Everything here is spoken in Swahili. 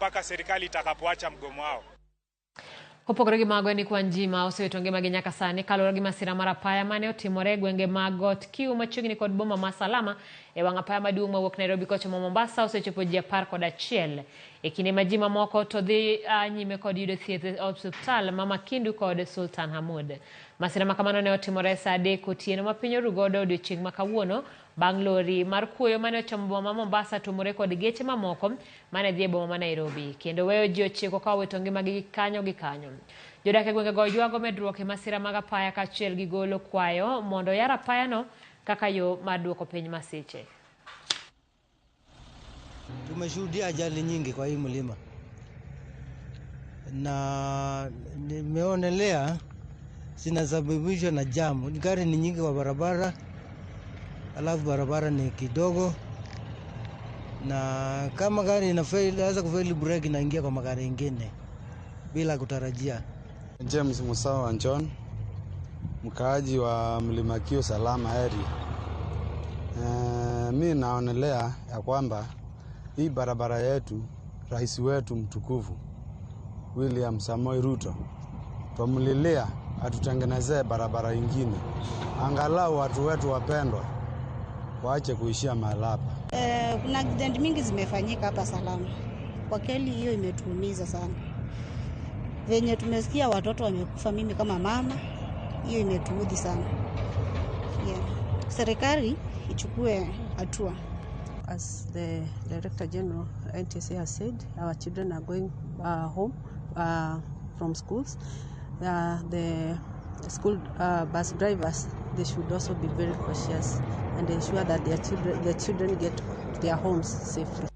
mpaka serikali itakapoacha mgomo wao. Opogore gi mago ni kwa njima osewetonge magenya kasane kaloro gi masira mar apaya mane otimore gwenge magot kiu machiegni kod boma ma Salama e wang' apaya maduong' mawuok Nairobi kochomo Mombasa osechopo ji 11 e kinde ma ji mamoko to dhi nyime kod yudo thieth e osiptal ma Makindu kod Sultan Hamud. Masira ma kamano ne otimore saa 3 otieno ma piny oru godo odiechieng' ma kawuono bang' lori mar kuoyo mane ochomo boma ma Mombasa tumore kod geche mamoko mane dhi e boma ma Nairobi kendo weyo ji 9 ka owito ngimagi kanyo gi kanyo. Jodak e gwenge go ywago medruok e masira mag apaya kaachiel gi golo kwayo mondo yar apaya no kaka yo mar duoko piny masiche. Tumeshuhudia ajali nyingi kwa hii mlima na nimeonelea zinasababishwa na jamu. Gari ni nyingi kwa barabara, alafu barabara ni kidogo, na kama gari inaweza kufeli breki na ingia kwa magari mengine bila kutarajia. James Musawa John, mkaaji wa Mlima Kiu Salama area. Mimi naonelea ya kwamba hii barabara yetu, rais wetu mtukufu William Samoei Ruto tumlilia atutengenezee barabara nyingine, angalau watu wetu wapendwa waache kuishia mahali hapa. Kuna accident mingi zimefanyika hapa Salama. Kwa kweli hiyo imetuumiza sana. Venye tumesikia watoto wamekufa, mimi kama mama, hiyo imetuudhi sana. Serikali ichukue hatua. As the Director General NTSA has said, our children are going home from schools. The school bus drivers, they should also be very cautious and ensure that their children get to their homes safely.